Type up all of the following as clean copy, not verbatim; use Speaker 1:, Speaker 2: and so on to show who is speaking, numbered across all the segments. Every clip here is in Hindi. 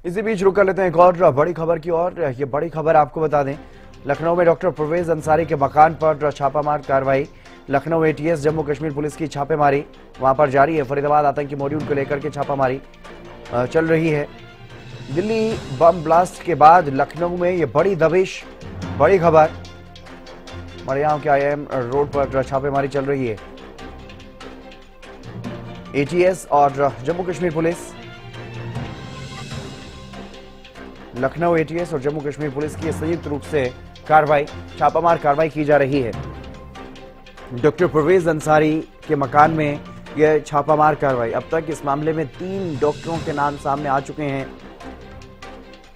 Speaker 1: इसी बीच रुक कर लेते हैं एक और बड़ी खबर की ओर। ये बड़ी खबर आपको बता दें, लखनऊ में डॉक्टर परवेज अंसारी के मकान पर छापामार कार्रवाई। लखनऊ एटीएस जम्मू कश्मीर पुलिस की छापेमारी वहां पर जारी है। फरीदाबाद आतंकी मॉड्यूल को लेकर के छापामारी चल रही है। दिल्ली बम ब्लास्ट के बाद लखनऊ में ये बड़ी दबिश, बड़ी खबर। मरियाम के IIM रोड पर छापेमारी चल रही है। एटीएस और जम्मू कश्मीर पुलिस, लखनऊ एटीएस और जम्मू कश्मीर पुलिस की संयुक्त रूप से कार्रवाई, छापामार कार्रवाई की जा रही है। डॉक्टर परवेज अंसारी के मकान में यह छापामार कार्रवाई। अब तक इस मामले में 3 डॉक्टरों के नाम सामने आ चुके हैं।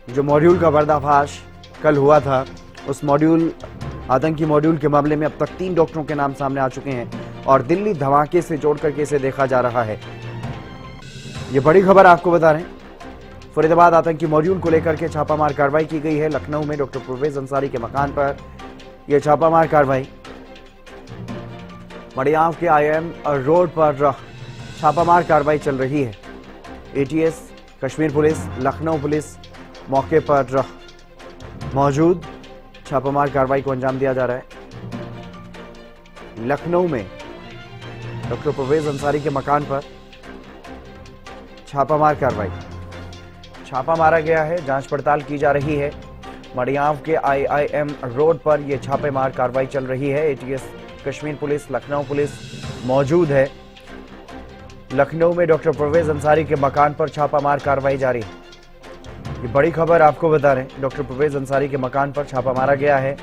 Speaker 1: जो मॉड्यूल का पर्दाफाश कल हुआ था, उस मॉड्यूल, आतंकी मॉड्यूल के मामले में अब तक 3 डॉक्टरों के नाम सामने आ चुके हैं और दिल्ली धमाके से जोड़ करके इसे देखा जा रहा है। ये बड़ी खबर आपको बता रहे हैं। फरीदाबाद आतंकी मॉड्यूल को लेकर के छापामार कार्रवाई की गई है। लखनऊ में डॉक्टर परवेज अंसारी के मकान पर यह छापामार कार्रवाई। मरियाम के IIM रोड पर छापामार कार्रवाई चल रही है। ATS, Kashmir police, Lucknow police मौके पर मौजूद। छापामार कार्रवाई को अंजाम दिया जा रहा है। लखनऊ में डॉक्टर परवेज अंसारी के मकान पर छापामार कार्रवाई, छापा मारा गया है, जांच पड़ताल की जा रही है। मरियाम के IIM रोड पर यह छापेमार कार्रवाई चल रही है। ATS, Kashmir police, Lucknow police मौजूद है। लखनऊ में डॉक्टर परवेज अंसारी के मकान पर छापामार कार्रवाई जारी है। ये बड़ी खबर आपको बता रहे हैं। डॉक्टर परवेज अंसारी के मकान पर छापा मारा गया है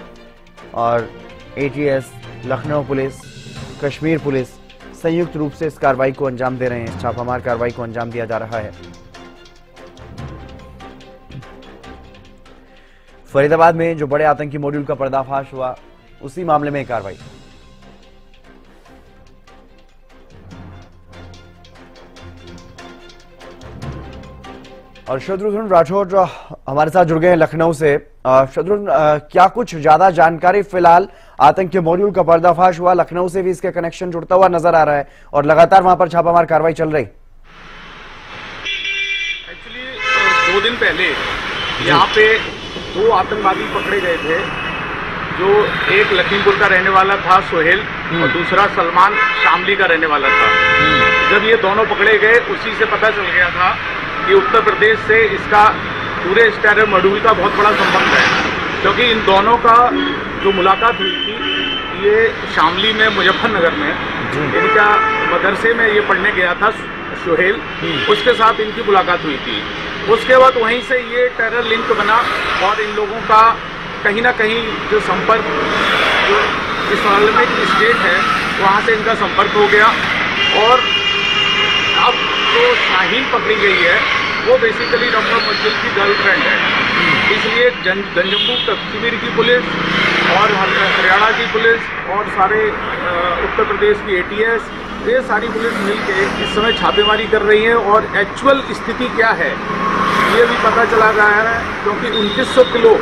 Speaker 1: और ATS, Lucknow police, Kashmir police संयुक्त रूप से इस कार्रवाई को अंजाम दे रहे हैं। छापामार कार्रवाई को अंजाम दिया जा रहा है। फरीदाबाद में जो बड़े आतंकी मॉड्यूल का पर्दाफाश हुआ, उसी मामले में कार्रवाई। और शत्रुघ्न राठौर हमारे साथ जुड़ गए हैं लखनऊ से। शत्रुघ्न, क्या कुछ ज्यादा जानकारी फिलहाल आतंकी मॉड्यूल का पर्दाफाश हुआ? लखनऊ से भी इसके कनेक्शन जुड़ता हुआ नजर आ रहा है और लगातार वहां पर छापामार कार्रवाई चल रही।
Speaker 2: एक्चुअली 2 दिन पहले यहाँ पे 2 आतंकवादी पकड़े गए थे। जो एक लखीमपुर का रहने वाला था सोहेल और दूसरा सलमान शामली का रहने वाला था। जब ये दोनों पकड़े गए, उसी से पता चल गया था कि उत्तर प्रदेश से इसका पूरे इस टेरर मॉड्यूल का बहुत बड़ा संबंध है। क्योंकि इन दोनों का जो मुलाकात हुई थी, ये शामली में, मुजफ्फरनगर में, इनका मदरसे में ये पढ़ने गया था सोहेल, उसके साथ इनकी मुलाकात हुई थी। उसके बाद वहीं से ये टेरर लिंक बना और इन लोगों का कहीं ना कहीं जो संपर्क, जो इस्लामिक स्टेट है, वहाँ से इनका संपर्क हो गया। और अब जो शाहीन पकड़ी गई है, वो बेसिकली डॉक्टर मंजिल की गर्लफ्रेंड है। इसलिए जम्मू कश्मीर की पुलिस और हरियाणा की पुलिस और सारे उत्तर प्रदेश की एटीएस, ये सारी पुलिस मिलके इस समय छापेमारी कर रही है। और एक्चुअल स्थिति क्या है ये भी पता चला रहा है। क्योंकि 2900 किलो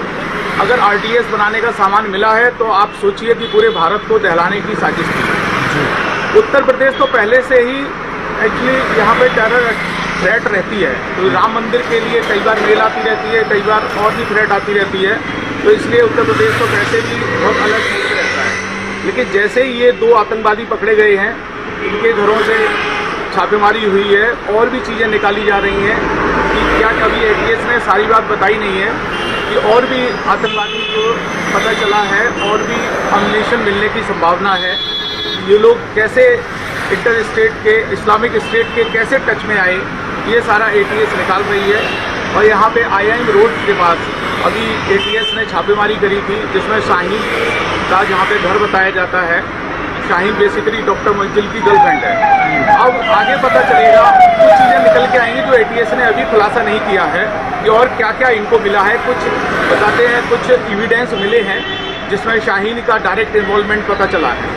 Speaker 2: अगर RTS बनाने का सामान मिला है, तो आप सोचिए कि पूरे भारत को दहलाने की साजिश थी। उत्तर प्रदेश तो पहले से ही एक्चुअली यहाँ पे टेरर थ्रेट रहती है। तो राम मंदिर के लिए कई बार मेल आती रहती है, कई बार और भी थ्रेट आती रहती है। तो इसलिए उत्तर प्रदेश तो वैसे भी बहुत अलग चीज रहता है। लेकिन जैसे ही ये 2 आतंकवादी पकड़े गए हैं, इनके घरों से छापेमारी हुई है और भी चीज़ें निकाली जा रही हैं कि क्या कभी एटीएस ने सारी बात बताई नहीं है कि और भी आतंकवादी को पता चला है और भी अम्युनिशन मिलने की संभावना है। ये लोग कैसे इंटर स्टेट के, इस्लामिक स्टेट के कैसे टच में आए, ये सारा एटीएस निकाल रही है। और यहाँ पे IIM रोड के पास अभी एटीएस ने छापेमारी करी थी, जिसमें शाहीन का जहाँ पे घर बताया जाता है। शाहीन बेसिकली डॉक्टर मंजिल की गर्लफ्रेंड है। अब आगे पता चलेगा, कुछ चीज़ें निकल के आएंगी जो एटीएस ने अभी खुलासा नहीं किया है कि और क्या क्या इनको मिला है। कुछ बताते हैं, कुछ एविडेंस मिले हैं जिसमें शाहीन का डायरेक्ट इन्वॉल्वमेंट पता चला है।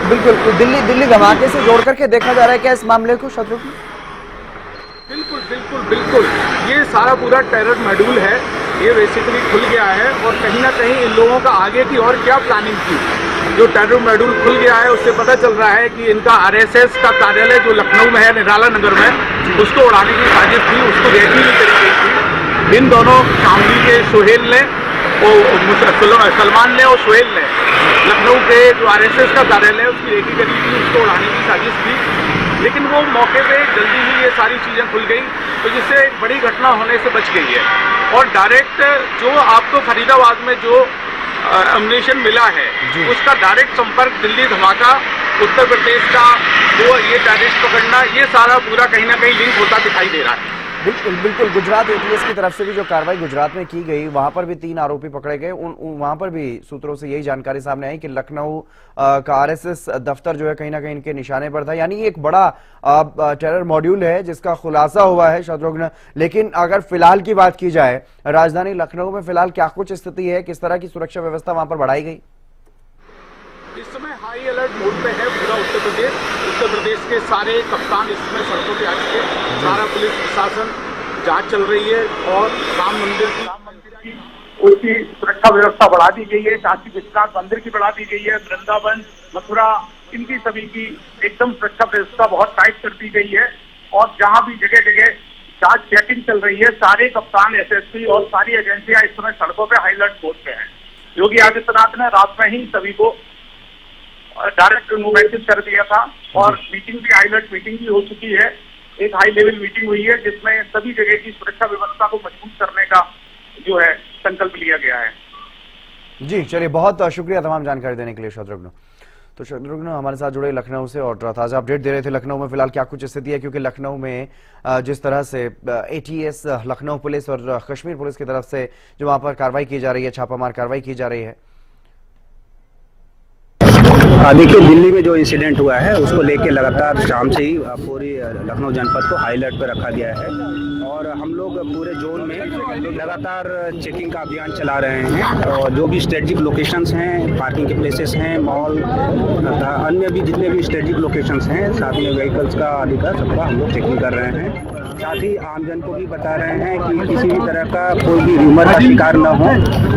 Speaker 1: बिल्कुल, दिल्ली धमाके से जोड़ करके देखा जा रहा है क्या इस मामले को शत्रुघ्न?
Speaker 2: बिल्कुल बिल्कुल बिल्कुल, ये सारा पूरा टेरर मॉड्यूल है, ये बेसिकली खुल गया है। और कहीं ना कहीं इन लोगों का आगे की और क्या प्लानिंग थी, जो टेरर मॉड्यूल खुल गया है, उससे पता चल रहा है कि इनका RSS का कार्यालय जो लखनऊ में है, निराला नगर में, उसको उड़ाने की साजिश थी, उसको देखने की तरीके थी। इन दोनों शामली के सोहेल ने, सलमान ने और सोहेल ने लखनऊ के जो आरएसएस का कार्यालय है उसकी रेकी करी थी, उसको उड़ाने की साजिश थी, लेकिन वो मौके पे जल्दी ही ये सारी चीज़ें खुल गई, तो जिससे एक बड़ी घटना होने से बच गई है। और डायरेक्ट जो आपको फरीदाबाद में जो एम्युनिशन मिला है उसका डायरेक्ट संपर्क दिल्ली धमाका, उत्तर प्रदेश का वो ये टेररिस्ट पकड़ना, ये सारा पूरा कहीं ना कहीं लिंक होता दिखाई दे रहा है।
Speaker 1: बिल्कुल बिल्कुल। गुजरात एटीएस की तरफ से भी जो कार्रवाई गुजरात में की गई, वहां पर भी 3 आरोपी पकड़े गए। वहां पर भी सूत्रों से यही जानकारी सामने आई कि लखनऊ का आरएसएस दफ्तर जो है कहीं ना कहीं इनके निशाने पर था। यानी एक बड़ा टेरर मॉड्यूल है जिसका खुलासा हुआ है शत्रुघ्न। लेकिन अगर फिलहाल की बात की जाए, राजधानी लखनऊ में फिलहाल क्या कुछ स्थिति है, किस तरह की सुरक्षा व्यवस्था वहां पर बढ़ाई गई?
Speaker 2: इस समय हाई अलर्ट मोड पे है पूरा उत्तर प्रदेश। उत्तर प्रदेश के सारे कप्तान इस समय सड़कों पे आ चुके हैं, सारा पुलिस प्रशासन जांच चल रही है और राम मंदिर की उसकी सुरक्षा व्यवस्था बढ़ा दी गई है, काशी विश्वनाथ मंदिर की बढ़ा दी गई है, वृंदावन, मथुरा, इनकी सभी की एकदम सुरक्षा व्यवस्था बहुत टाइट कर दी गई है। और जहां भी जगह जगह जांच चेकिंग चल रही है, सारे कप्तान, एसएसपी और सारी एजेंसियां इस समय सड़कों पे हाई अलर्ट मोड पे हैं। योगी आदित्यनाथ ने रात में ही सभी को डायरेक्ट मैसेज कर दिया था और मीटिंग भी, हाई अलर्ट मीटिंग भी हो चुकी है। एक हाई लेवल मीटिंग हुई है जिसमें सभी जगह की सुरक्षा व्यवस्था को मजबूत करने का जो है संकल्प लिया गया है।
Speaker 1: जी चलिए, बहुत शुक्रिया तमाम जानकारी देने के लिए शत्रुघ्न। तो शत्रुघ्न हमारे साथ जुड़े लखनऊ से और ताजा अपडेट दे रहे थे लखनऊ में फिलहाल क्या कुछ स्थिति है, क्योंकि लखनऊ में जिस तरह से एटीएस, लखनऊ पुलिस और कश्मीर पुलिस की तरफ से जो वहां पर कार्रवाई की जा रही है, छापामार कार्रवाई की जा रही है।
Speaker 3: देखिए, दिल्ली में जो इंसिडेंट हुआ है उसको लेके लगातार शाम से ही पूरी लखनऊ जनपद को हाई अलर्ट पर रखा गया है और हम लोग पूरे जोन में लगातार चेकिंग का अभियान चला रहे हैं। और जो भी स्ट्रेटेजिक लोकेशंस हैं, पार्किंग के प्लेसेस हैं, मॉल तथा अन्य भी जितने भी स्ट्रेटेजिक लोकेशंस हैं, साथ में व्हीकल्स का आदि का सबका हम लोग चेकिंग कर रहे हैं। साथ ही आमजन को भी बता रहे हैं कि किसी भी तरह का कोई भी र्यूमर का शिकार न हो।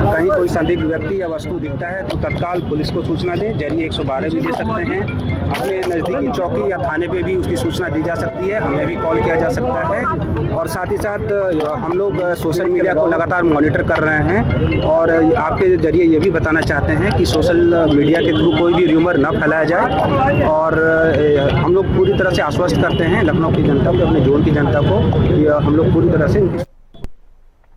Speaker 3: कहीं कोई संदिग्ध व्यक्ति या वस्तु दिखता है तो तत्काल पुलिस को सूचना दें। जरिए 112 भी दे सकते हैं, अपने नज़दीकी चौकी या थाने पे भी उसकी सूचना दी जा सकती है, हमें भी कॉल किया जा सकता है। और साथ ही साथ हम लोग सोशल मीडिया को लगातार मॉनिटर कर रहे हैं और आपके जरिए ये भी बताना चाहते हैं कि सोशल मीडिया के थ्रू कोई भी र्यूमर न फैलाया जाए। और हम लोग पूरी तरह से आश्वस्त करते हैं लखनऊ की जनता को, अपने जोन की जनता को, हम लोग पूरी तरह से